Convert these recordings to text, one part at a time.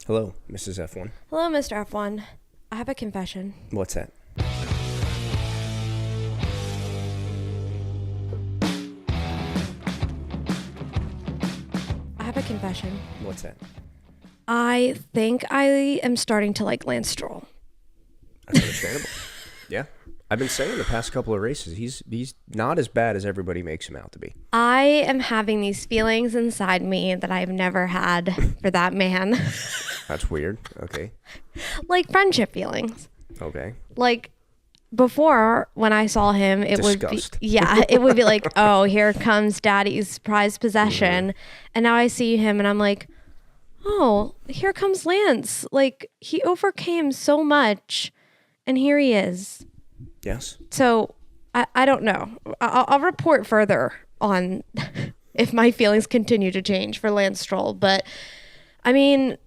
Hello, Mrs. F1. Hello, Mr. F1. I have a confession. What's that? I have a confession. What's that? I think I am starting to like Lance Stroll. That's understandable. Yeah. I've been saying the past couple of races, he's not as bad as everybody makes him out to be. I am having these feelings inside me that I've never had for that man. That's weird. Okay. Like friendship feelings. Okay. Like before when I saw him, it Disgust. would be, it would be like, oh, here comes daddy's prized possession. And now I see him and I'm like, oh, here comes Lance. Like he overcame so much and here he is. Yes. So I don't know. I'll report further on if my feelings continue to change for Lance Stroll. But I mean,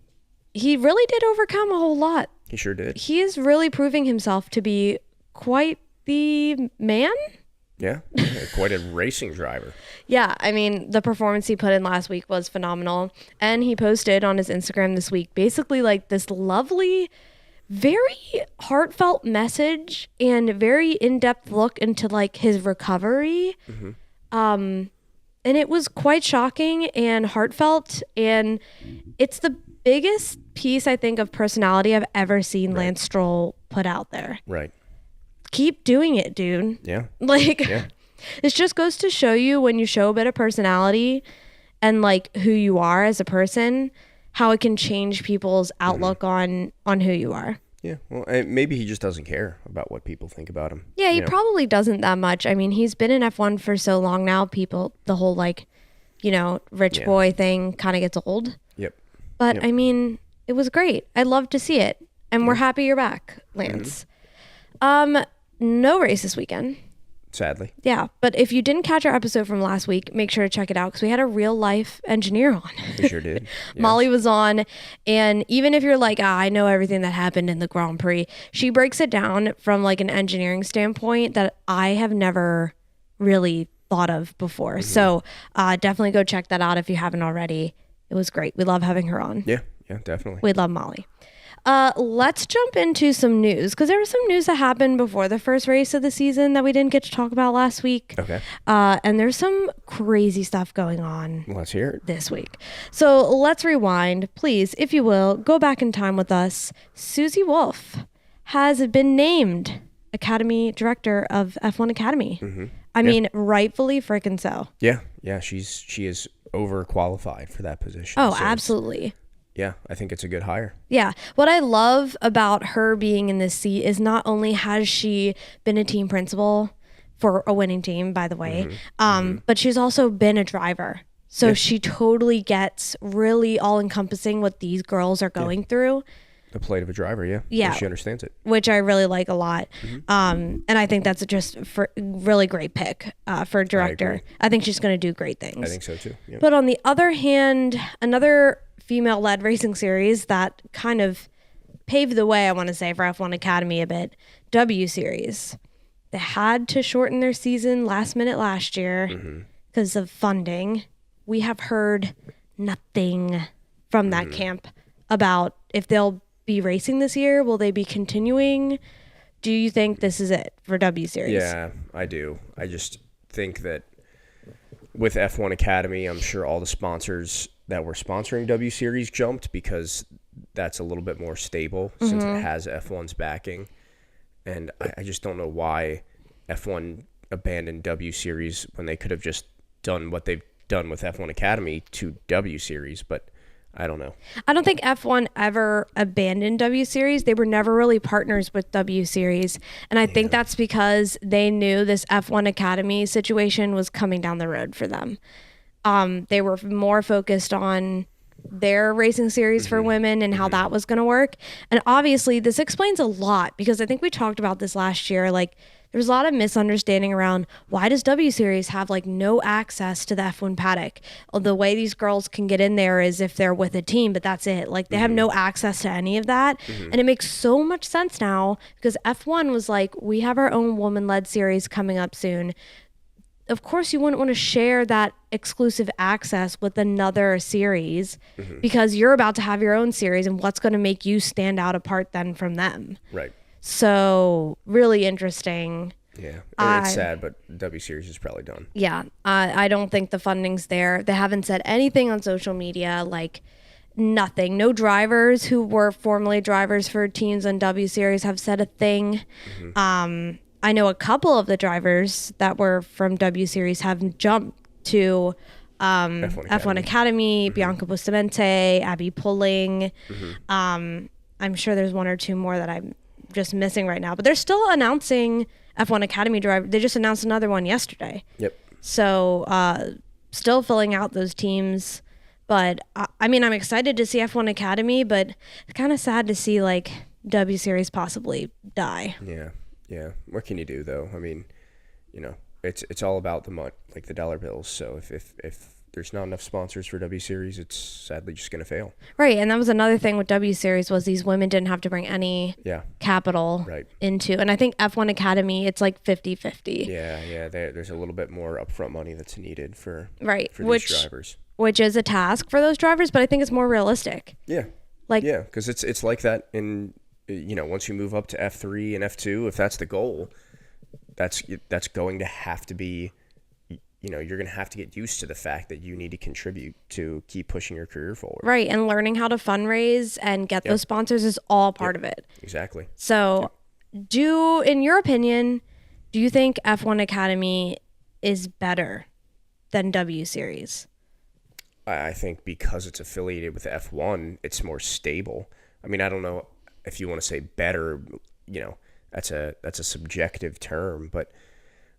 he really did overcome a whole lot. He sure did. He is really proving himself to be quite the man. Yeah. Quite a racing driver. Yeah. I mean, the performance he put in last week was phenomenal. And he posted on his Instagram this week basically like this lovely, very heartfelt message and very in-depth look into like his recovery. And it was quite shocking and heartfelt, and it's the biggest piece I think of personality I've ever seen Lance Stroll put out there. Right. Keep doing it, dude. Yeah. Like this just goes to show you when you show a bit of personality and like who you are as a person, how it can change people's outlook on who you are. Yeah. Well, maybe he just doesn't care about what people think about him. Yeah, he probably doesn't that much. I mean, he's been in F1 for so long now. The whole like, rich boy thing kind of gets old. Yep. But I mean, it was great. I love to see it. And we're happy you're back, Lance. No race this weekend. Sadly. Yeah, but if you didn't catch our episode from last week, make sure to check it out because we had a real life engineer on. We sure did. Yes. Molly was on, and even if you're like, I know everything that happened in the Grand Prix, she breaks it down from like an engineering standpoint that I have never really thought of before. So definitely go check that out if you haven't already. It was great. We love having her on. Yeah, definitely. We love Molly. Let's jump into some news because there was some news that happened before the first race of the season that we didn't get to talk about last week. Okay. And there's some crazy stuff going on. Let's hear it. This week. So let's rewind, please, if you will, go back in time with us. Susie Wolf has been named Academy Director of F1 Academy. I mean, rightfully freaking so. Yeah. She is overqualified for that position. Oh, so absolutely. Yeah, I think it's a good hire. Yeah. What I love about her being in this seat is not only has she been a team principal for a winning team, by the way, but she's also been a driver. So she totally gets really all-encompassing what these girls are going through. The plight of a driver, yeah. Yeah. She understands it. Which I really like a lot. And I think that's just a really great pick for director. I think she's going to do great things. I think so, too. Yeah. But on the other hand, another female-led racing series that kind of paved the way, I want to say, for F1 Academy a bit, W Series. They had to shorten their season last minute last year because of funding. We have heard nothing from that camp about if they'll be racing this year. Will they be continuing? Do you think this is it for W Series? Yeah, I do. I just think that with F1 Academy, I'm sure all the sponsors that were sponsoring W Series jumped because that's a little bit more stable since it has F1's backing. And I just don't know why F1 abandoned W Series when they could have just done what they've done with F1 Academy to W Series, but I don't know. I don't think F1 ever abandoned W Series. They were never really partners with W Series. And I think that's because they knew this F1 Academy situation was coming down the road for them. They were more focused on their racing series for women and how that was going to work. And obviously this explains a lot because I think we talked about this last year. Like there's a lot of misunderstanding around why does W Series have like no access to the F1 paddock? The way these girls can get in there is if they're with a team, but that's it. Like they have no access to any of that. And it makes so much sense now because F1 was like, we have our own woman-led series coming up soon. of course you wouldn't want to share that exclusive access with another series because you're about to have your own series, and what's going to make you stand out apart then from them. Right. So really interesting. Yeah. It's sad, but W Series is probably done. Yeah. I don't think the funding's there. They haven't said anything on social media, like nothing. No drivers who were formerly drivers for teams on W Series have said a thing. I know a couple of the drivers that were from W Series have jumped to F1 Academy, Bianca Bustamante, Abby Pulling. I'm sure there's one or two more that I'm just missing right now, but they're still announcing F1 Academy driver. They just announced another one yesterday. Yep. So still filling out those teams. But I mean, I'm excited to see F1 Academy, but it's kind of sad to see like W Series possibly die. Yeah. Yeah. What can you do though? I mean, it's all about the money, like the dollar bills. So if there's not enough sponsors for W Series, it's sadly just going to fail. Right. And that was another thing with W Series was these women didn't have to bring any capital into. And I think F1 Academy, it's like 50-50. Yeah. There's a little bit more upfront money that's needed for these drivers. Which is a task for those drivers, but I think it's more realistic. Yeah. Because it's like that in, once you move up to F3 and F2, if that's the goal, that's going to have to be, you're going to have to get used to the fact that you need to contribute to keep pushing your career forward. Right. And learning how to fundraise and get those sponsors is all part of it. Exactly. So in your opinion, do you think F1 Academy is better than W Series? I think because it's affiliated with F1, it's more stable. I mean, I don't know if you want to say better, that's a subjective term, but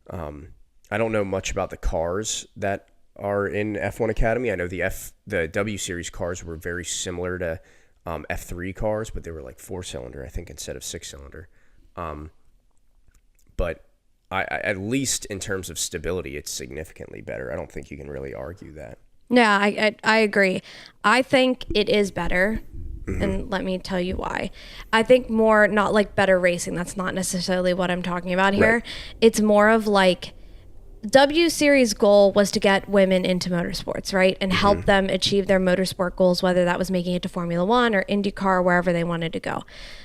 I don't know much about the cars that are in F1 Academy. I know the W Series cars were very similar to F3 cars, but they were like 4-cylinder, I think, instead of 6-cylinder. But I at least in terms of stability, it's significantly better. I don't think you can really argue that. Yeah, I agree. I think it is better. And let me tell you why. I think more, not like better racing. That's not necessarily what I'm talking about here. Right. It's more of like W Series goal was to get women into motorsports, right? And help them achieve their motorsport goals, whether that was making it to Formula One or IndyCar, wherever they wanted to go.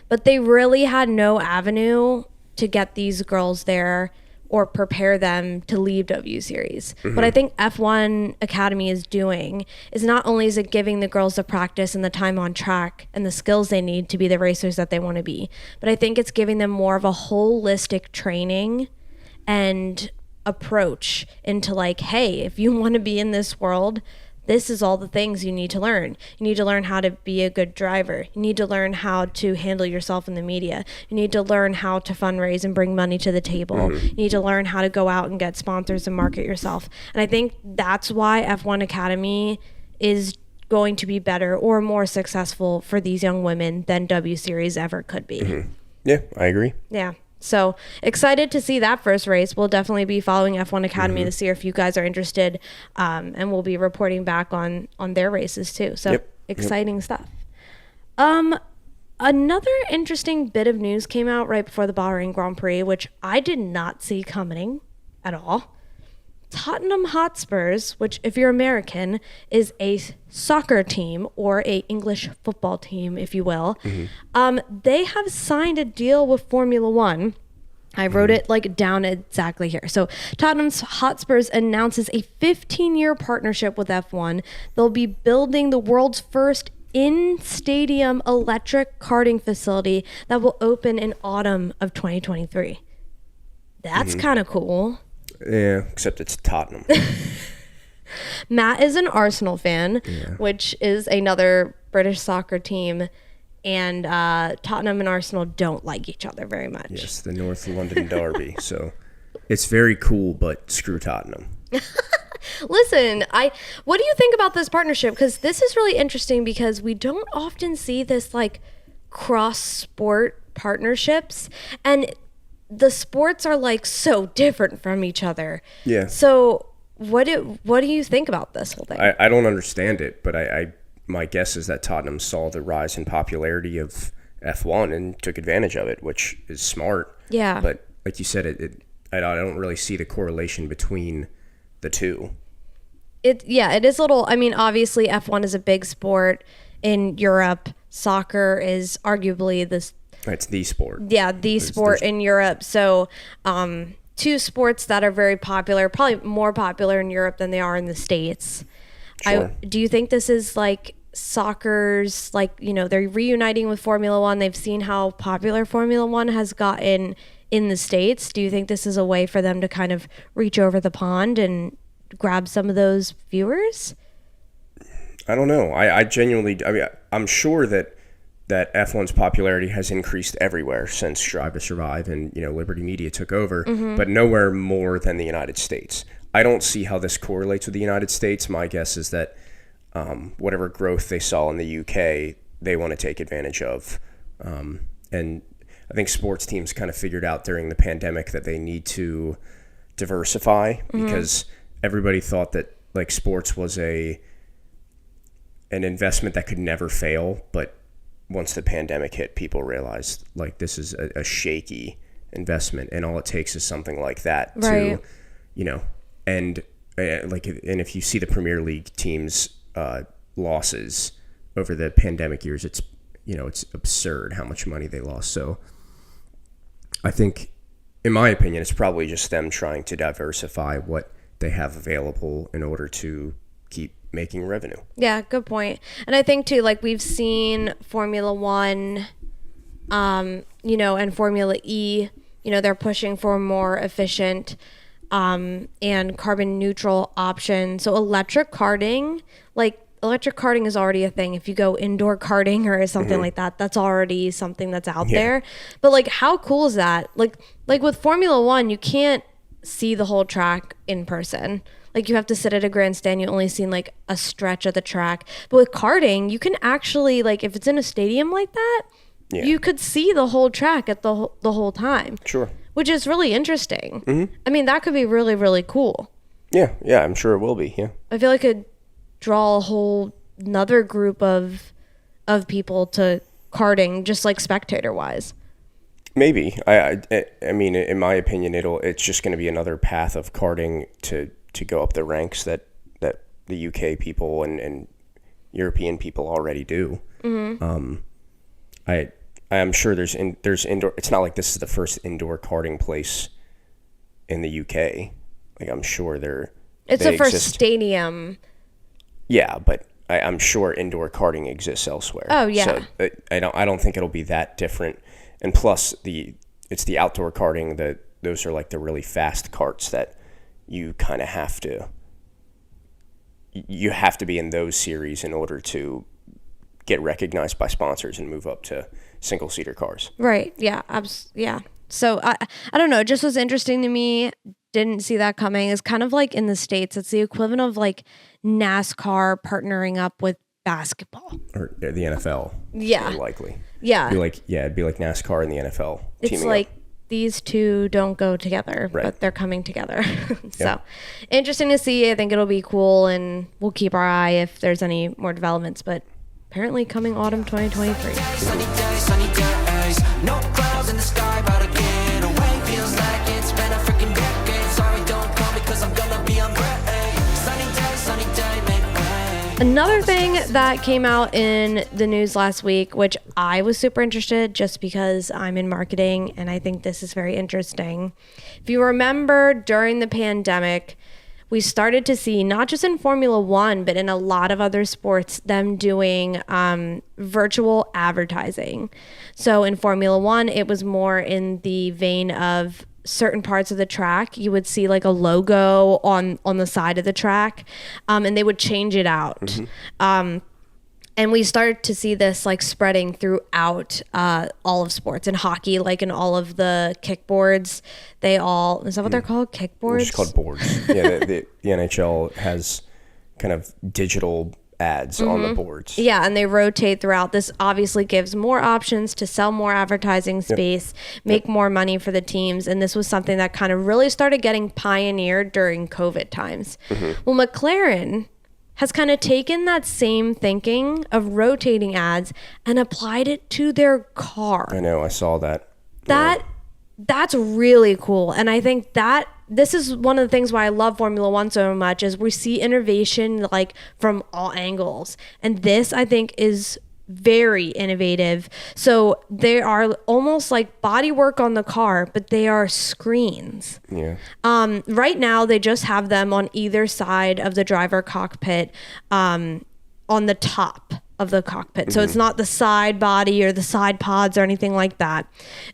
But they really had no avenue to get these girls there or prepare them to leave W Series. What I think F1 Academy is doing is not only is it giving the girls the practice and the time on track and the skills they need to be the racers that they want to be, but I think it's giving them more of a holistic training and approach into like, hey, if you want to be in this world, this is all the things you need to learn. You need to learn how to be a good driver. You need to learn how to handle yourself in the media. You need to learn how to fundraise and bring money to the table. You need to learn how to go out and get sponsors and market yourself. And I think that's why F1 Academy is going to be better or more successful for these young women than W Series ever could be. Yeah, I agree. Yeah. So excited to see that first race. We'll definitely be following F1 Academy this year if you guys are interested, and we'll be reporting back on their races too. So exciting stuff. Another interesting bit of news came out right before the Bahrain Grand Prix, which I did not see coming at all. Tottenham Hotspurs, which if you're American is a soccer team or a English football team, if you will, they have signed a deal with Formula One. I wrote it like down exactly here. So Tottenham Hotspurs announces a 15-year partnership with F1. They'll be building the world's first in-stadium electric karting facility that will open in autumn of 2023. That's kind of cool. Yeah, except it's Tottenham. Matt is an Arsenal fan, which is another British soccer team, and Tottenham and Arsenal don't like each other very much. Yes, the North London derby. So it's very cool, but screw Tottenham. Listen, what do you think about this partnership? Because this is really interesting because we don't often see this like cross-sport partnerships, and the sports are like so different from each other. Yeah. So what do you think about this whole thing? I don't understand it, but my guess is that Tottenham saw the rise in popularity of F1 and took advantage of it, which is smart. Yeah. But like you said, I don't really see the correlation between the two. It is a little, I mean, obviously F1 is a big sport in Europe. Soccer is arguably this. It's the sport. Yeah, the sport in Europe. So, two sports that are very popular, probably more popular in Europe than they are in the States. Sure. Do you think this is like soccer's, like, you know, they're reuniting with Formula One. They've seen how popular Formula One has gotten in the States. Do you think this is a way for them to kind of reach over the pond and grab some of those viewers? I don't know. I genuinely, I mean, I'm sure that F1's popularity has increased everywhere since Drive to Survive and, you know, Liberty Media took over, but nowhere more than the United States. I don't see how this correlates with the United States. My guess is that whatever growth they saw in the UK, they want to take advantage of. And I think sports teams kind of figured out during the pandemic that they need to diversify because everybody thought that like sports was an investment that could never fail. But once the pandemic hit, people realized like this is a shaky investment, and all it takes is something like that to, you know, and if you see the Premier League teams' losses over the pandemic years, it's absurd how much money they lost. So I think, in my opinion, it's probably just them trying to diversify what they have available in order to keep making revenue. Yeah, good point. And I think too, like we've seen Formula One, you know, and Formula E, you know, they're pushing for more efficient and carbon neutral options. So electric karting is already a thing. If you go indoor karting or something like that, that's already something that's out there. But like, how cool is that? Like with Formula One, you can't see the whole track in person. Like you have to sit at a grandstand. You only seen like a stretch of the track. But with karting, you can actually, like, if it's in a stadium like that, you could see the whole track at the whole time. Sure. Which is really interesting. I mean, that could be really, really cool. Yeah, I'm sure it will be. Yeah. I feel like it could draw a whole another group of people to karting, just like spectator wise. Maybe. I mean, in my opinion, it's just going to be another path of karting to go up the ranks that the UK people and European people already do. I'm sure there's indoor. It's not like this is the first indoor karting place in the UK. Like I'm sure it's the first stadium. Yeah, but I'm sure indoor karting exists elsewhere. Oh yeah. So I don't think it'll be that different. And plus it's the outdoor karting those are like the really fast karts that you kind of have to be in those series in order to get recognized by sponsors and move up to single-seater cars. Right. Yeah. Yeah. So I don't know. It just was interesting to me. Didn't see that coming. It's kind of like in the States, it's the equivalent of like NASCAR partnering up with basketball. Or the NFL. Yeah. More likely. Yeah. It'd be like NASCAR and the NFL. It's like up. These two don't go together, but they're coming together. So interesting to see. I think it'll be cool, and we'll keep our eye if there's any more developments, but apparently coming autumn 2023. Sunny days, no clouds in the sky, about to get away. Feels like it's been a freaking decade. Sorry, don't call me 'cause I'm gonna be on break. Sunny day, make way. Another thing that came out in the news last week, which I was super interested just because I'm in marketing and I think this is very interesting. If you remember during the pandemic, we started to see, not just in Formula One, but in a lot of other sports, them doing virtual advertising. So in Formula One, it was more in the vein of certain parts of the track. You would see like a logo on the side of the track, and they would change it out. And we started to see this like spreading throughout all of sports. In hockey, like in all of the kickboards, is that what they're called? Kickboards? It's called boards. Yeah, the NHL has kind of digital ads on the boards. Yeah, and they rotate throughout. This obviously gives more options to sell more advertising space, make more money for the teams. And this was something that kind of really started getting pioneered during COVID times. Well, McLaren has kind of taken that same thinking of rotating ads and applied it to their car. I know, I saw that. That's really cool. And I think that this is one of the things why I love Formula One so much is we see innovation like from all angles. And this, I think, is very innovative. So they are almost like body work on the car, but they are screens. Yeah. Right now, they just have them on either side of the driver cockpit, on the top of the cockpit. So it's not the side body or the side pods or anything like that.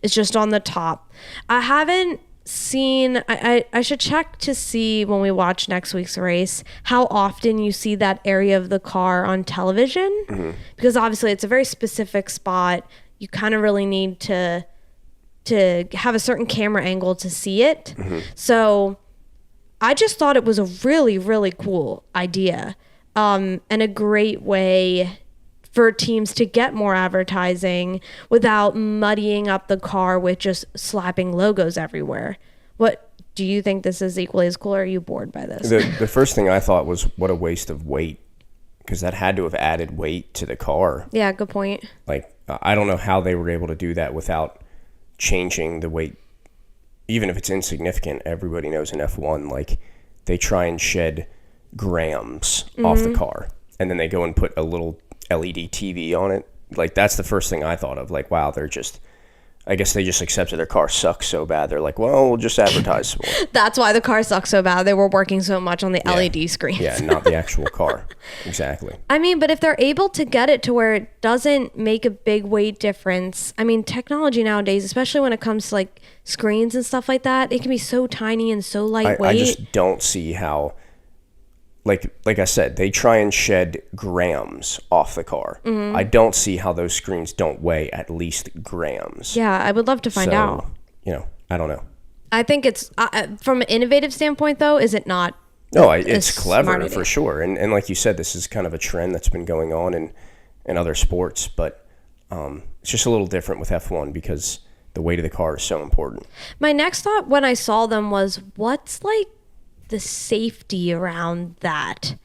It's just on the top. I haven't seen, I should check to see when we watch next week's race how often you see that area of the car on television, because obviously it's a very specific spot. You kind of really need to have a certain camera angle to see it. So I just thought it was a really, really cool idea, and a great way for teams to get more advertising without muddying up the car with just slapping logos everywhere. What do you think? This is equally as cool, or are you bored by this? The first thing I thought was, what a waste of weight, because that had to have added weight to the car. Yeah, good point. Like, I don't know how they were able to do that without changing the weight. Even if it's insignificant, everybody knows in F1, like, they try and shed grams off the car, and then they go and put a little LED TV on it. Like, that's the first thing I thought of. Like, wow, I guess they just accepted their car sucks so bad. They're like, well, we'll just advertise some more. That's why the car sucks so bad. They were working so much on the LED screens. Yeah, not the actual car. Exactly. I mean, but if they're able to get it to where it doesn't make a big weight difference, I mean, technology nowadays, especially when it comes to like screens and stuff like that, it can be so tiny and so lightweight. I just don't see how, like I said, they try and shed grams off the car. I don't see how those screens don't weigh at least grams. Yeah, I would love to find out. I don't know. I think it's, from an innovative standpoint, though, is it not? No, it's clever for sure. And like you said, this is kind of a trend that's been going on in other sports, but it's just a little different with F1 because the weight of the car is so important. My next thought when I saw them was, what's like the safety around that?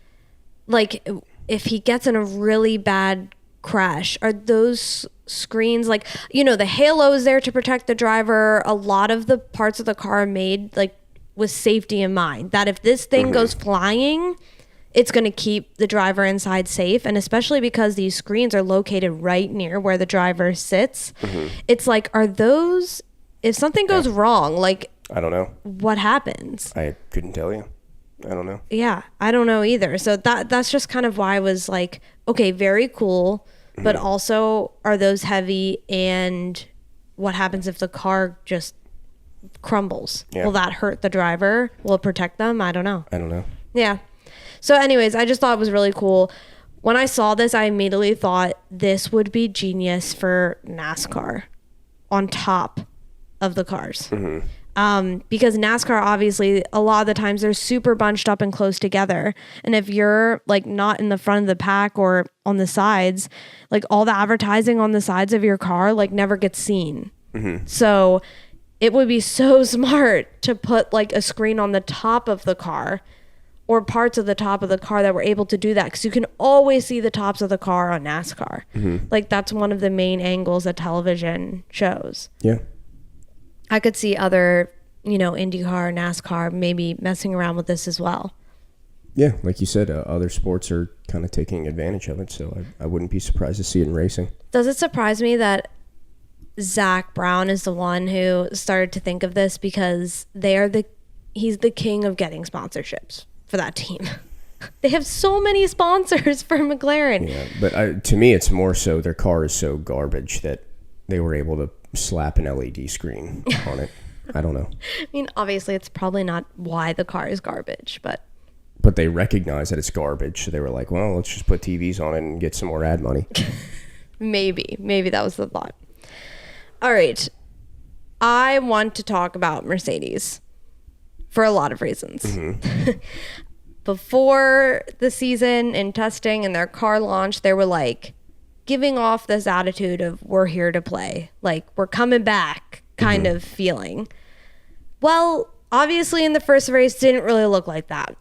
Like, if he gets in a really bad crash, are those screens, like, the halo is there to protect the driver? A lot of the parts of the car are made like with safety in mind, that if this thing goes flying, it's going to keep the driver inside safe. And especially because these screens are located right near where the driver sits, it's like, are those, if something goes wrong, like, I don't know. what happens? I couldn't tell you. I don't know. Yeah, I don't know either. So that's just kind of why I was like, okay, very cool, but also, are those heavy, and what happens if the car just crumbles? Yeah. Will that hurt the driver? Will it protect them? I don't know. Yeah. So anyways, I just thought it was really cool. When I saw this, I immediately thought this would be genius for NASCAR on top of the cars. Because NASCAR, obviously, a lot of the times they're super bunched up and close together. And if you're like not in the front of the pack or on the sides, like all the advertising on the sides of your car, like never gets seen. So it would be so smart to put like a screen on the top of the car or parts of the top of the car that were able to do that. Because you can always see the tops of the car on NASCAR. Like that's one of the main angles that television shows. Yeah. I could see other, IndyCar, NASCAR, maybe messing around with this as well. Yeah, like you said, other sports are kind of taking advantage of it, so I wouldn't be surprised to see it in racing. Does it surprise me that Zach Brown is the one who started to think of this, because he's the king of getting sponsorships for that team. They have so many sponsors for McLaren. Yeah, but to me, it's more so their car is so garbage that they were able to slap an LED screen on it. I don't know. I mean, obviously, it's probably not why the car is garbage, but they recognize that it's garbage, so they were like, well, let's just put TVs on it and get some more ad money. Maybe that was the thought. All right. I want to talk about Mercedes for a lot of reasons. Before the season and testing and their car launch, they were like giving off this attitude of, we're here to play, like we're coming back kind of feeling. Well, obviously in the first race didn't really look like that.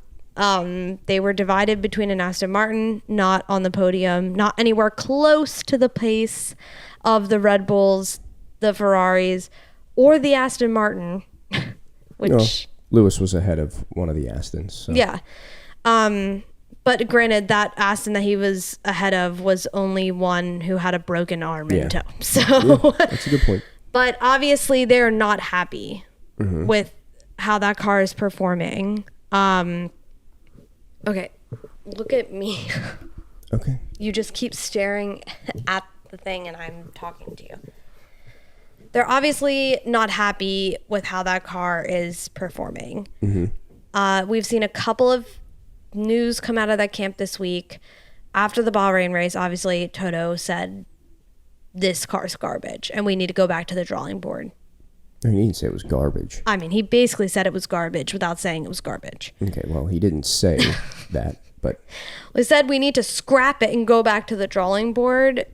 They were divided between an Aston Martin, not on the podium, not anywhere close to the pace of the Red Bulls, the Ferraris, or the Aston Martin, which Lewis was ahead of one of the Astons. So. Yeah. But granted, that Aston that he was ahead of was only one who had a broken arm in tow. So that's a good point. But obviously, they're not happy with how that car is performing. Okay, look at me. Okay. You just keep staring at the thing, and I'm talking to you. They're obviously not happy with how that car is performing. We've seen a couple of news come out of that camp this week. After the Bahrain race, obviously, Toto said, this car's garbage, and we need to go back to the drawing board. He didn't say it was garbage. I mean, he basically said it was garbage without saying it was garbage. Okay, well, he didn't say that, but... They said we need to scrap it and go back to the drawing board.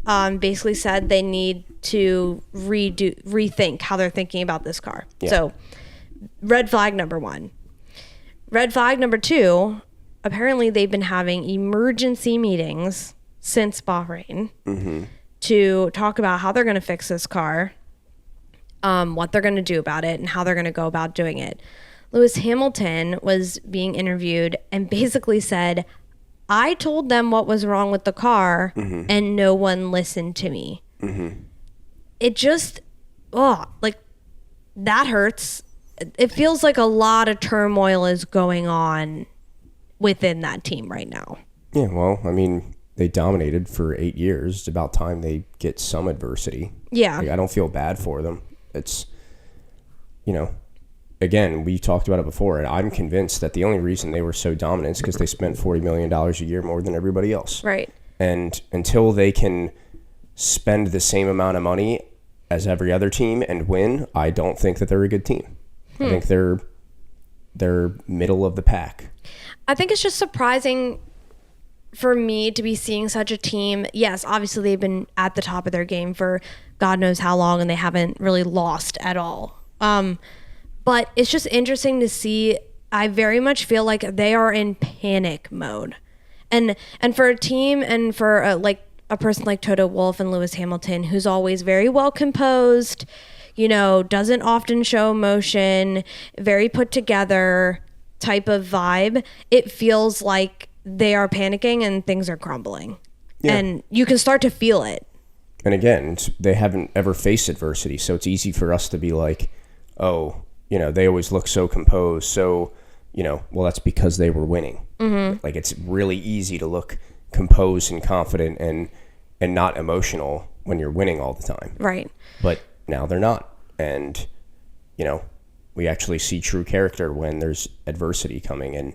Basically said they need to rethink how they're thinking about this car. Yeah. So, red flag number 1. Red flag number 2, apparently they've been having emergency meetings since Bahrain to talk about how they're going to fix this car, what they're going to do about it, and how they're going to go about doing it. Lewis Hamilton was being interviewed and basically said, I told them what was wrong with the car and no one listened to me. It just, that hurts. It feels like a lot of turmoil is going on within that team right now. Yeah, well, I mean, they dominated for 8 years. It's about time they get some adversity. Yeah. Like, I don't feel bad for them. It's, again, we talked about it before, and I'm convinced that the only reason they were so dominant is because they spent $40 million a year more than everybody else. Right. And until they can spend the same amount of money as every other team and win, I don't think that they're a good team. I think they're middle of the pack. I think it's just surprising for me to be seeing such a team. Yes, obviously they've been at the top of their game for God knows how long, and they haven't really lost at all. But it's just interesting to see. I very much feel like they are in panic mode. And for a team and for a person like Toto Wolff and Lewis Hamilton, who's always very well composed, doesn't often show emotion, very put together type of vibe, it feels like they are panicking and things are crumbling. Yeah. And you can start to feel it. And again, they haven't ever faced adversity, so it's easy for us to be like, oh, they always look so composed. So, well, that's because they were winning. Like, it's really easy to look composed and confident and not emotional when you're winning all the time. Right. But now they're not. And, we actually see true character when there's adversity coming,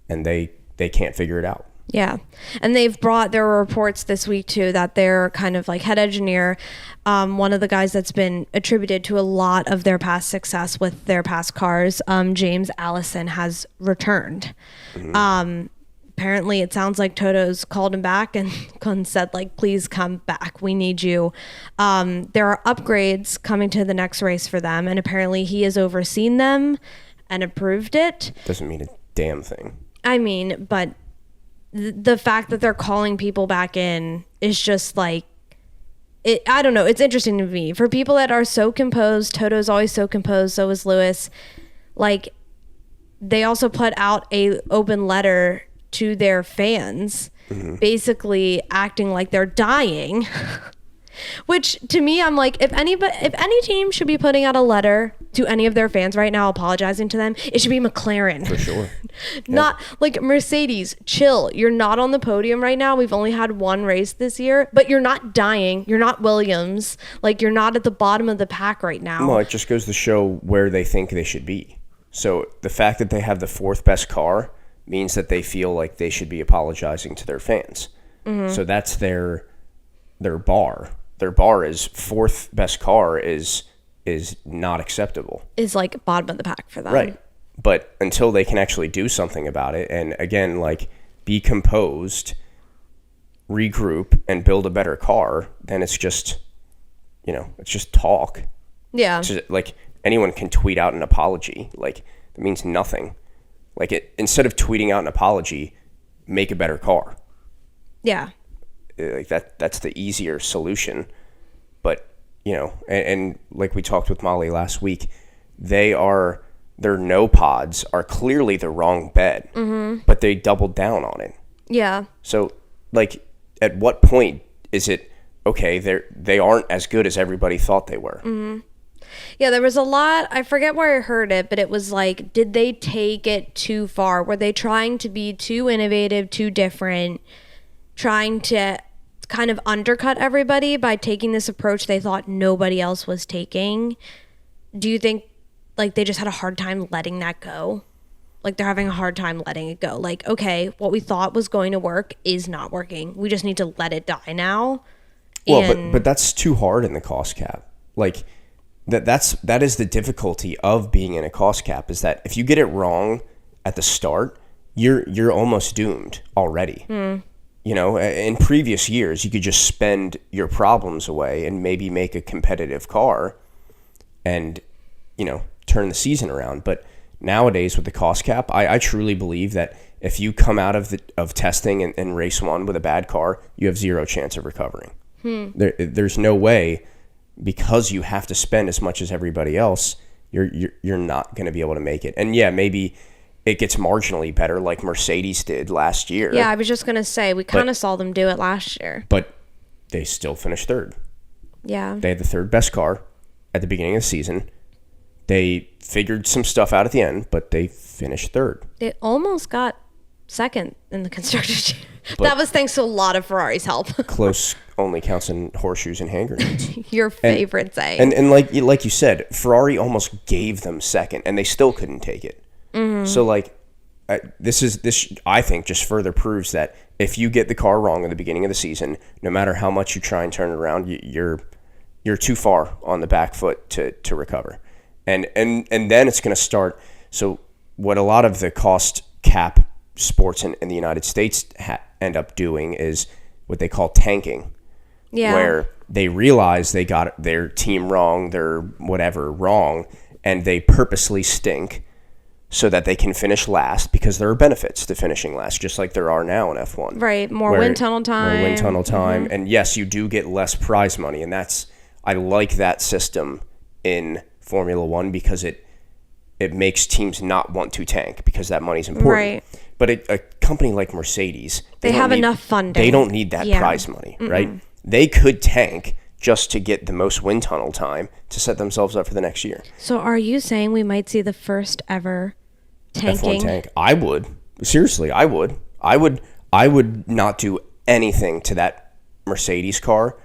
and they can't figure it out. Yeah. And there were reports this week too that their kind of like head engineer, one of the guys that's been attributed to a lot of their past success with their past cars, James Allison, has returned. Apparently it sounds like Toto's called him back and said, like, please come back. We need you. There are upgrades coming to the next race for them, and apparently he has overseen them and approved it. Doesn't mean a damn thing. I mean, but the fact that they're calling people back in is just like, I don't know. It's interesting to me. For people that are so composed, Toto's always so composed, so is Lewis. Like, they also put out a open letter to their fans, basically acting like they're dying. Which to me, I'm like, if any team should be putting out a letter to any of their fans right now apologizing to them, it should be McLaren. For sure. Not like Mercedes. Chill. You're not on the podium right now. We've only had one race this year, but you're not dying. You're not Williams. Like, you're not at the bottom of the pack right now. Well, it just goes to show where they think they should be. So the fact that they have the fourth best car means that they feel like they should be apologizing to their fans. So that's their bar. Their bar is fourth best car is not acceptable. Is like bottom of the pack for them. Right. But until they can actually do something about it, and again, like, be composed, regroup, and build a better car, then it's just, it's just talk. Yeah. It's just, like, anyone can tweet out an apology. Like, it means nothing. Like, instead of tweeting out an apology, make a better car. Yeah. Like, that's the easier solution. But, and like we talked with Molly last week, they are their no pods are clearly the wrong bet, but they doubled down on it. Yeah. So, like, at what point is it, okay, they aren't as good as everybody thought they were? Yeah, there was a lot. I forget where I heard it, but it was like, did they take it too far? Were they trying to be too innovative, too different, trying to kind of undercut everybody by taking this approach they thought nobody else was taking? Do you think like they just had a hard time letting that go? Like they're having a hard time letting it go. Like, okay, what we thought was going to work is not working. We just need to let it die now. Well, but that's too hard in the cost cap. Like that is the difficulty of being in a cost cap, is that if you get it wrong at the start, you're almost doomed already. You know, in previous years, you could just spend your problems away and maybe make a competitive car and, you know, turn the season around. But nowadays with the cost cap, I truly believe that if you come out of testing in race one with a bad car, you have zero chance of recovering. There's no way, because you have to spend as much as everybody else, you're not going to be able to make it. And yeah, maybe it gets marginally better like Mercedes did last year. Yeah, I was just going to say, we kind of saw them do it last year. But they still finished third. Yeah. They had the third best car at the beginning of the season. They figured some stuff out at the end, but they finished third. They almost got second in the Constructors' That was thanks to a lot of Ferrari's help. Close only counts in horseshoes and hand grenades. Your favorite saying. And like you said, Ferrari almost gave them second, and they still couldn't take it. So like, this I think just further proves that if you get the car wrong in the beginning of the season, no matter how much you try and turn it around, you're too far on the back foot to recover. And then it's going to start. So what a lot of the cost cap sports in the United States end up doing is what they call tanking, where they realize they got their team wrong, their whatever wrong, and they purposely stink so that they can finish last, because there are benefits to finishing last, just like there are now in F1. Right, more wind tunnel time. More wind tunnel time, and yes, you do get less prize money, and I like that system in Formula One, because it makes teams not want to tank, because that money's important. Right. But a company like Mercedes, they have enough funding. They don't need that prize money, right? They could tank just to get the most wind tunnel time to set themselves up for the next year. So are you saying we might see the first ever tanking? F1 tank? I would. Seriously, I would. I would not do anything to that Mercedes car,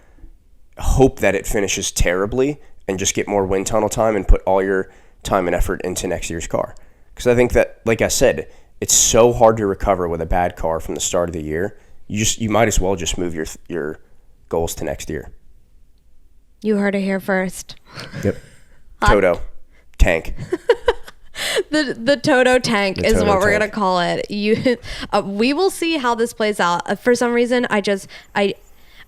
hope that it finishes terribly, and just get more wind tunnel time and put all your time and effort into next year's car. Because I think that, like I said, it's so hard to recover with a bad car from the start of the year. You might as well just move your goals to next year. You heard it here first. Yep. Toto tank. The Toto tank is what we're gonna call it. We will see how this plays out. For some reason, I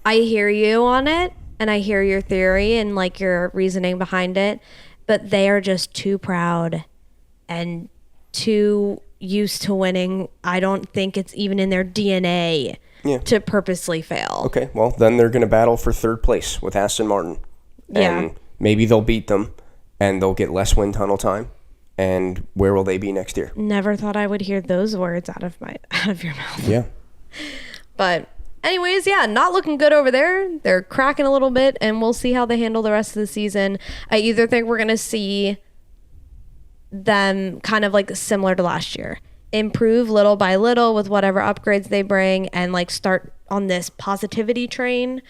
hear you on it, and I hear your theory and like your reasoning behind it, but they are just too proud and too used to winning. I don't think it's even in their DNA to purposely fail. Okay, well, then they're going to battle for third place with Aston Martin. And maybe they'll beat them, and they'll get less wind tunnel time. And where will they be next year? Never thought I would hear those words out of your mouth. Yeah. But anyways, not looking good over there. They're cracking a little bit, and we'll see how they handle the rest of the season. I either think we're going to see them kind of like similar to last year, improve little by little with whatever upgrades they bring, and like start on this positivity train,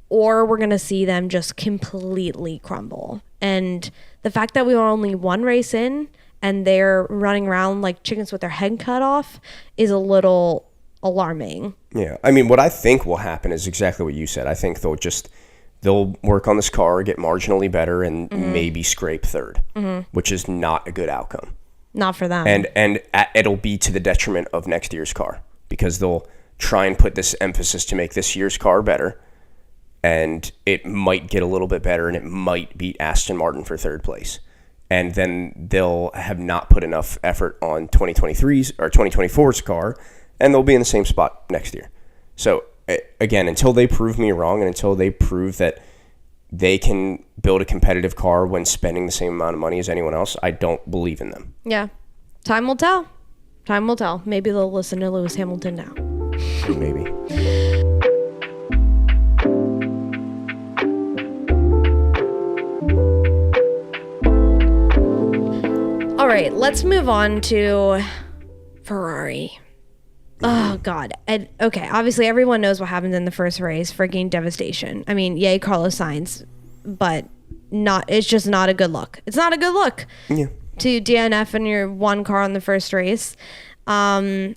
or we're going to see them just completely crumble. And the fact that we were only one race in and they're running around like chickens with their head cut off is a little alarming. Yeah. I mean, what I think will happen is exactly what you said. I think they'll work on this car, get marginally better, and maybe scrape third, which is not a good outcome. Not for them. And it'll be to the detriment of next year's car, because they'll try and put this emphasis to make this year's car better, and it might get a little bit better, and it might beat Aston Martin for third place. And then they'll have not put enough effort on 2023's or 2024's car, and they'll be in the same spot next year. So again, until they prove me wrong, and until they prove that they can build a competitive car when spending the same amount of money as anyone else, I don't believe in them. Yeah. Time will tell. Time will tell. Maybe they'll listen to Lewis Hamilton now. Maybe. All right, let's move on to Ferrari. Oh, God. And, okay, obviously everyone knows what happened in the first race. Freaking devastation. I mean, yay, Carlos Sainz, but it's just not a good look. It's not a good look to DNF in your one car on the first race. And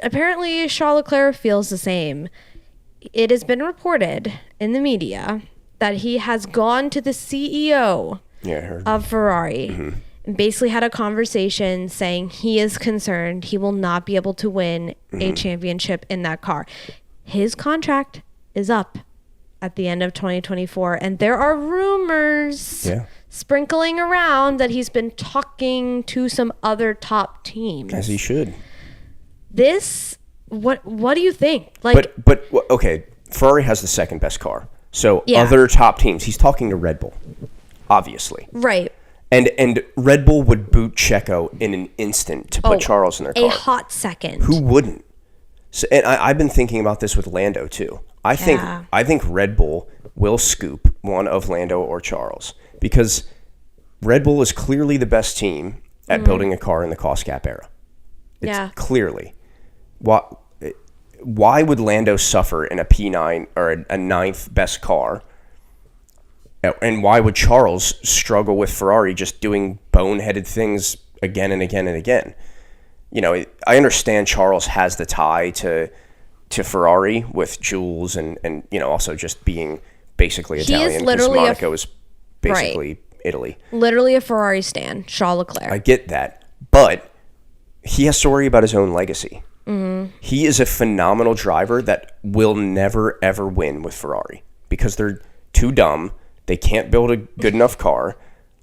apparently Charles Leclerc feels the same. It has been reported in the media that he has gone to the CEO of Ferrari and basically had a conversation saying he is concerned he will not be able to win a championship in that car. His contract is up at the end of 2024, and there are rumors sprinkling around that he's been talking to some other top teams. As he should. What do you think? Like, but okay, Ferrari has the second best car. So other top teams, he's talking to Red Bull, obviously. Right. And Red Bull would boot Checo in an instant to put Charles in their car. A hot second. Who wouldn't? So, and I've been thinking about this with Lando too. I think Red Bull will scoop one of Lando or Charles because Red Bull is clearly the best team at building a car in the cost cap era. It's clearly. Why would Lando suffer in a P9 or a ninth best car? And why would Charles struggle with Ferrari just doing boneheaded things again and again and again? You know, I understand Charles has the tie to Ferrari with Jules and you know, also just being basically Italian because Monaco is basically Italy. Literally a Ferrari stan, Charles Leclerc. I get that, but he has to worry about his own legacy. He is a phenomenal driver that will never, ever win with Ferrari because they're too dumb. They can't build a good enough car.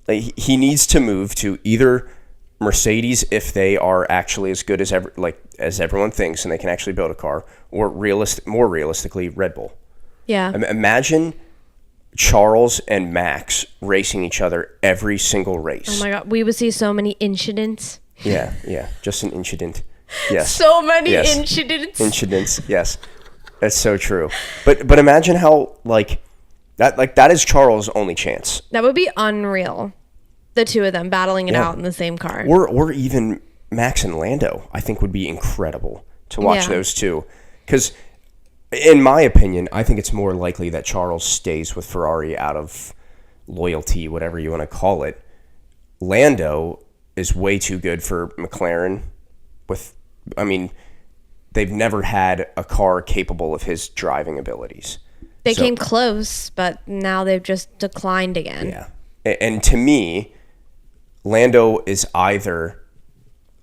He needs to move to either Mercedes if they are actually as good as everyone thinks and they can actually build a car, or more realistically, Red Bull. Yeah. Imagine Charles and Max racing each other every single race. Oh my God, we would see so many incidents. Yeah, just an incident. Yes. So many incidents. Incidents, yes. That's so true. But imagine how that is Charles' only chance. That would be unreal. The two of them battling it out in the same car. Or even Max and Lando, I think would be incredible to watch those two. Because in my opinion, I think it's more likely that Charles stays with Ferrari out of loyalty, whatever you want to call it. Lando is way too good for McLaren. They've never had a car capable of his driving abilities. They came close, but now they've just declined again. Yeah. And to me, Lando is either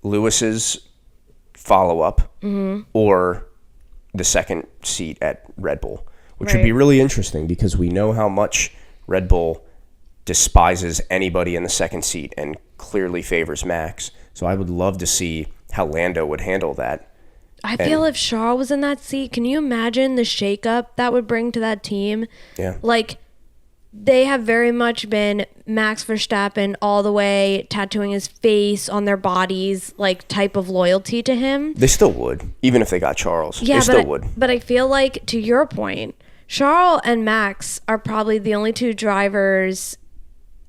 Lewis's follow-up or the second seat at Red Bull, which would be really interesting because we know how much Red Bull despises anybody in the second seat and clearly favors Max. So I would love to see how Lando would handle that. I feel if Charles was in that seat, can you imagine the shakeup that would bring to that team? Yeah. Like, they have very much been Max Verstappen all the way, tattooing his face on their bodies, like, type of loyalty to him. They still would, even if they got Charles. Yeah, they still would. But I feel like, to your point, Charles and Max are probably the only two drivers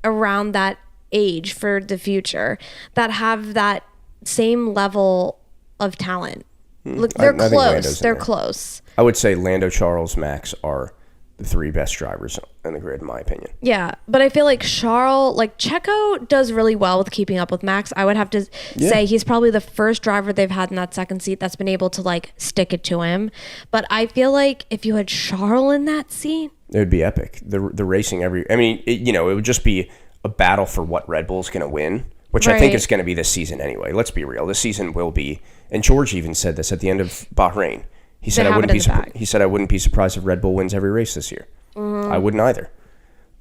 around that age for the future that have that same level of talent. Look, they're close. They're close. I would say Lando, Charles, Max are the three best drivers in the grid, in my opinion. Yeah, but I feel like Checo does really well with keeping up with Max. I would have to say he's probably the first driver they've had in that second seat that's been able to stick it to him. But I feel like if you had Charles in that seat, it would be epic. The racing it would just be a battle for what Red Bull's going to win, which I think is going to be this season anyway. Let's be real. This season will be. And George even said this at the end of Bahrain. He said I wouldn't be surprised if Red Bull wins every race this year. I wouldn't either.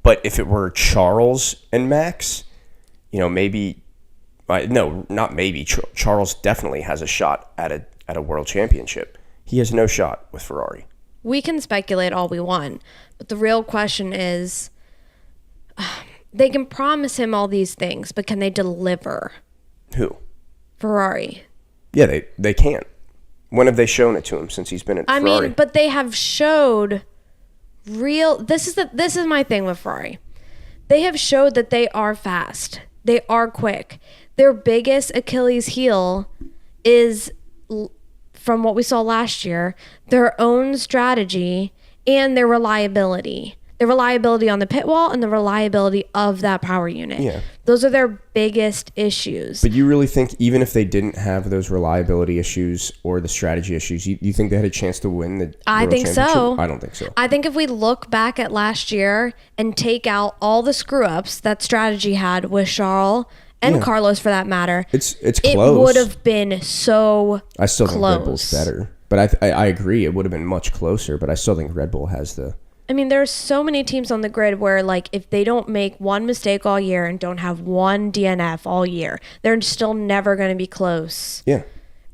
But if it were Charles and Max, maybe not maybe. Charles definitely has a shot at a world championship. He has no shot with Ferrari. We can speculate all we want, but the real question is, they can promise him all these things, but can they deliver? Who? Ferrari. Yeah, they can't. When have they shown it to him since he's been at Ferrari? I mean, but they have showed real. This is my thing with Ferrari. They have showed that they are fast. They are quick. Their biggest Achilles heel is, from what we saw last year, their own strategy and their reliability. The reliability on the pit wall and the reliability of that power unit. Yeah. Those are their biggest issues. But you really think even if they didn't have those reliability issues or the strategy issues, you think they had a chance to win the I World think Championship? so. I don't think so. I think if we look back at last year and take out all the screw-ups that strategy had with Charles and Carlos for that matter, It's it close. would have been so I still think close. Red Bull's better. But I agree it would have been much closer, but I still think Red Bull has the... I mean, there's so many teams on the grid where, like, if they don't make one mistake all year and don't have one DNF all year, they're still never going to be close. Yeah.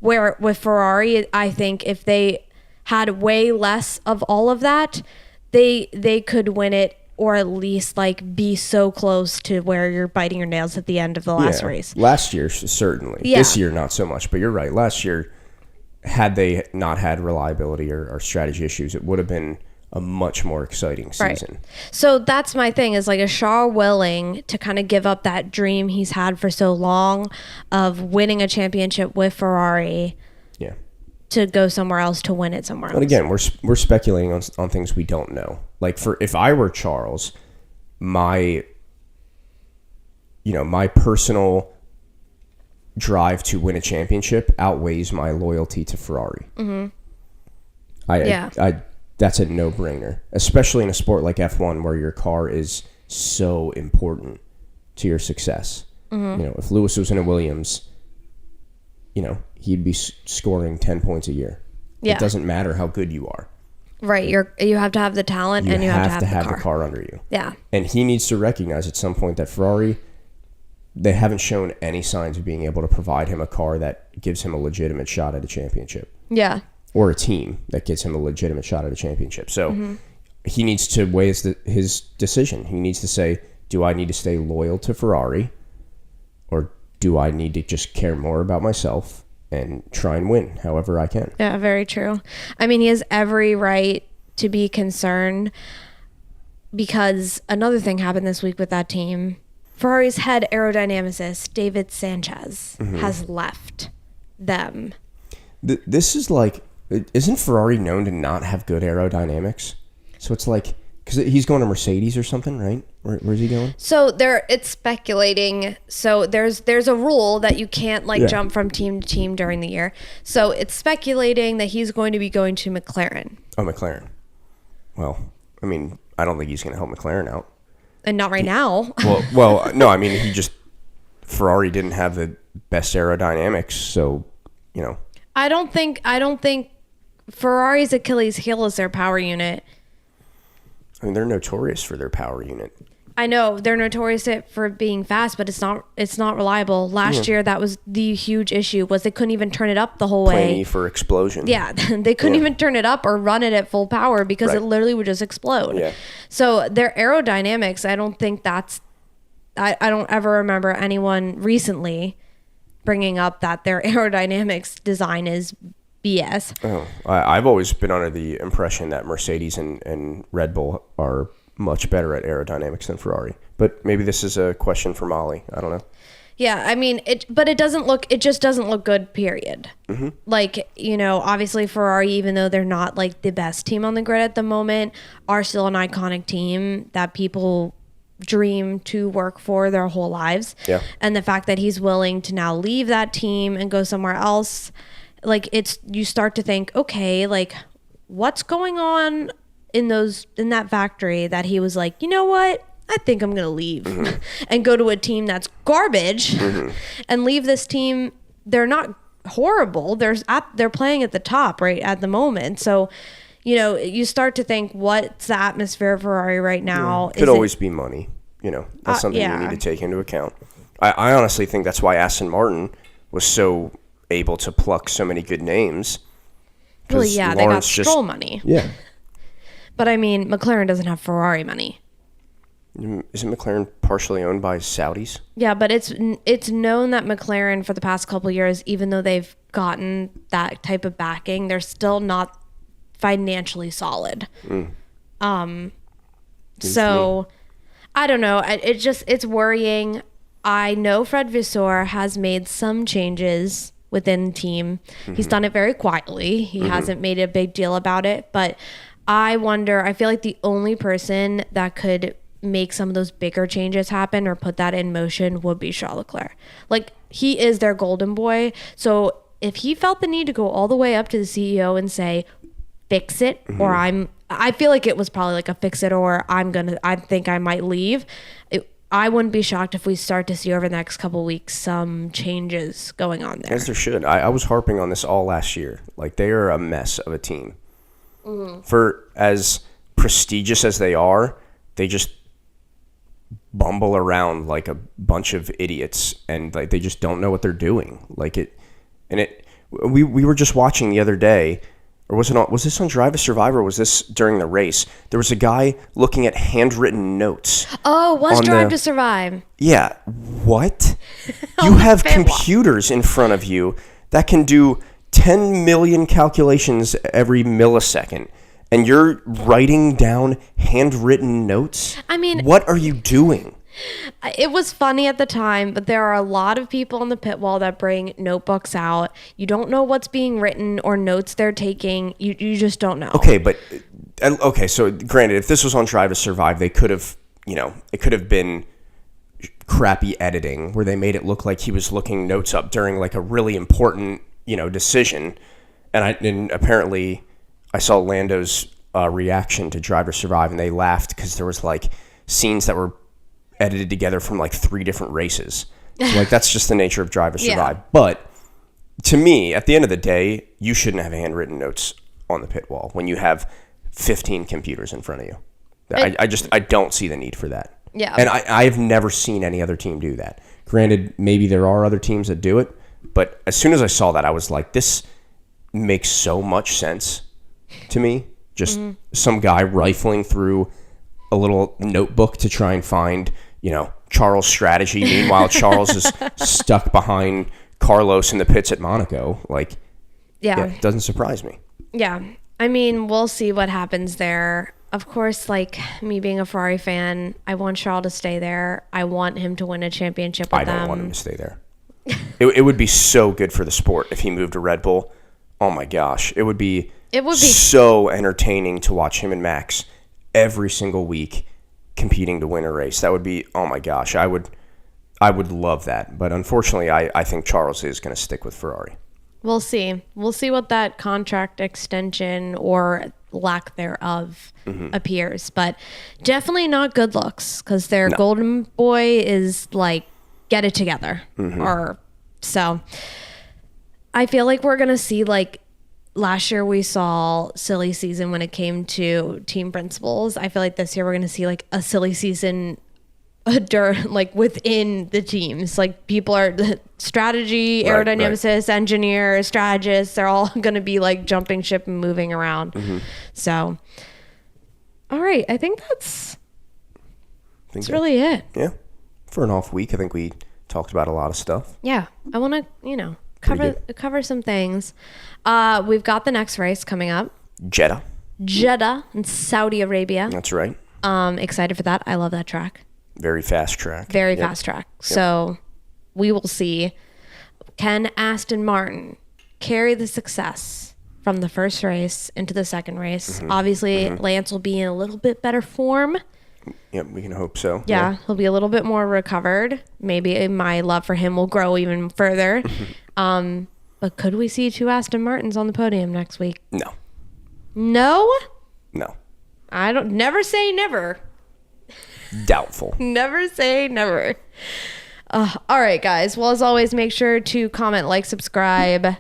Where with Ferrari, I think if they had way less of all of that, they could win it, or at least like be so close to where you're biting your nails at the end of the last race. Last year, certainly. Yeah. This year, not so much. But you're right. Last year, had they not had reliability or strategy issues, it would have been a much more exciting season. Right. So that's my thing, is like, is Charles willing to kind of give up that dream he's had for so long of winning a championship with Ferrari Yeah. to go somewhere else to win it somewhere else? But again, we're speculating on things we don't know. Like, if I were Charles, my personal drive to win a championship outweighs my loyalty to Ferrari. Mm-hmm. I that's a no-brainer, especially in a sport like F1 where your car is so important to your success. Mm-hmm. If Lewis was in a Williams, he'd be scoring 10 points a year. Yeah. It doesn't matter how good you are. Right. You have to have the talent and you have to have the car under you. Yeah. And he needs to recognize at some point that Ferrari, they haven't shown any signs of being able to provide him a car that gives him a legitimate shot at a championship. Yeah. Or a team that gives him a legitimate shot at a championship. So he needs to weigh his decision. He needs to say, do I need to stay loyal to Ferrari, or do I need to just care more about myself and try and win however I can? Yeah, very true. I mean, he has every right to be concerned, because another thing happened this week with that team. Ferrari's head aerodynamicist, David Sanchez, has left them. This is like... Isn't Ferrari known to not have good aerodynamics? So it's like, because he's going to Mercedes or something, right? Where's he going? So it's speculating. So there's a rule that you can't jump from team to team during the year. So it's speculating that he's going to be going to McLaren. Oh, McLaren. Well, I mean, I don't think he's going to help McLaren out. And not right now. Well, no, I mean, Ferrari didn't have the best aerodynamics, so, I don't think Ferrari's Achilles heel is their power unit. I mean, they're notorious for their power unit. I know they're notorious for being fast, but it's not reliable. Last year, that was the huge issue, was they couldn't even turn it up the whole way. Play for explosion. Yeah, they couldn't even turn it up or run it at full power because it literally would just explode. Yeah. So their aerodynamics, I don't think I don't ever remember anyone recently bringing up that their aerodynamics design is BS. Oh, I've always been under the impression that Mercedes and Red Bull are much better at aerodynamics than Ferrari. But maybe this is a question for Molly. I don't know. Yeah, I mean, it just doesn't look good, period. Mm-hmm. Like, obviously Ferrari, even though they're not like the best team on the grid at the moment, are still an iconic team that people dream to work for their whole lives. Yeah. And the fact that he's willing to now leave that team and go somewhere else, like, you start to think, okay, like, what's going on in that factory that he was like, you know what? I think I'm going to leave and go to a team that's garbage and leave this team. They're not horrible. They're playing at the top right at the moment. So, you start to think, what's the atmosphere of Ferrari right now? Could always be money. That's something you need to take into account. I honestly think that's why Aston Martin was so able to pluck so many good names. Well, yeah, they got Stroll money. Yeah. But I mean, McLaren doesn't have Ferrari money. Isn't McLaren partially owned by Saudis? Yeah, but it's known that McLaren for the past couple of years, even though they've gotten that type of backing, they're still not financially solid. So I don't know. It's worrying. I know Fred Vasseur has made some changes within the team. He's done it very quietly. He hasn't made a big deal about it, but I feel like the only person that could make some of those bigger changes happen or put that in motion would be Charles Leclerc. Like, he is their golden boy. So if he felt the need to go all the way up to the CEO and say, fix it, or I feel like it was probably like a fix it, or I think I might leave. I wouldn't be shocked if we start to see over the next couple of weeks some changes going on there. As there should. I was harping on this all last year. Like, they are a mess of a team. For as prestigious as they are, they just bumble around like a bunch of idiots, and like they just don't know what they're doing. We were just watching the other day. Or was this on Drive to Survive, or was this during the race? There was a guy looking at handwritten notes. Oh, was Drive to Survive. Yeah. What? You have computers in front of you that can do 10 million calculations every millisecond, and you're writing down handwritten notes? I mean, what are you doing? It was funny at the time, but there are a lot of people in the pit wall that bring notebooks out. You don't know what's being written or notes they're taking. You just don't know. Okay, so granted, if this was on Drive to Survive, they could have, it could have been crappy editing where they made it look like he was looking notes up during like a really important, decision. And apparently I saw Lando's reaction to Drive to Survive, and they laughed because there was like scenes that were edited together from like 3 different races. So, like, that's just the nature of Drive to Survive. Yeah. But to me, at the end of the day, you shouldn't have handwritten notes on the pit wall when you have 15 computers in front of you. I don't see the need for that. Yeah. And I've never seen any other team do that. Granted, maybe there are other teams that do it, but as soon as I saw that, I was like, this makes so much sense to me. Just some guy rifling through a little notebook to try and find, Charles' strategy. Meanwhile, Charles is stuck behind Carlos in the pits at Monaco. Like, yeah, it doesn't surprise me. Yeah. I mean, we'll see what happens there. Of course, like me being a Ferrari fan, I want Charles to stay there. I want him to win a championship with them. I don't want him to stay there. It would be so good for the sport if he moved to Red Bull. Oh my gosh. It would be so entertaining to watch him and Max every single week competing to win a race. That would be, oh my gosh, I would love that. But unfortunately, I think Charles is going to stick with Ferrari. We'll see. We'll see what that contract extension or lack thereof appears. But definitely not good looks, because their golden boy is like, get it together. Or so I feel like we're going to see, like, last year we saw silly season when it came to team principals. I feel like this year we're going to see like a silly season like within the teams. Like, people are strategy, aerodynamicists, engineers, strategists. They're all going to be like jumping ship and moving around. So, all right. I think that's really it. Yeah. For an off week, I think we talked about a lot of stuff. Yeah. I want to, cover some things. We've got the next race coming up. Jeddah in Saudi Arabia. That's right. Excited for that. I love that track. Very fast track. Fast track. Yep. So we will see. Can Aston Martin carry the success from the first race into the second race? Obviously, Lance will be in a little bit better form. Yep, we can hope so. Yeah, he'll be a little bit more recovered. Maybe my love for him will grow even further. But could we see 2 Aston Martins on the podium next week? No. No? No. Never say never. Doubtful. Never say never. All right, guys. Well, as always, make sure to comment, like, subscribe.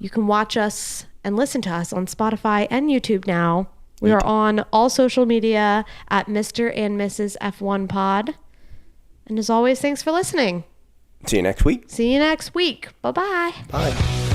You can watch us and listen to us on Spotify and YouTube now. We are on all social media at Mr. and Mrs. F1 Pod. And as always, thanks for listening. See you next week. Bye-bye. Bye.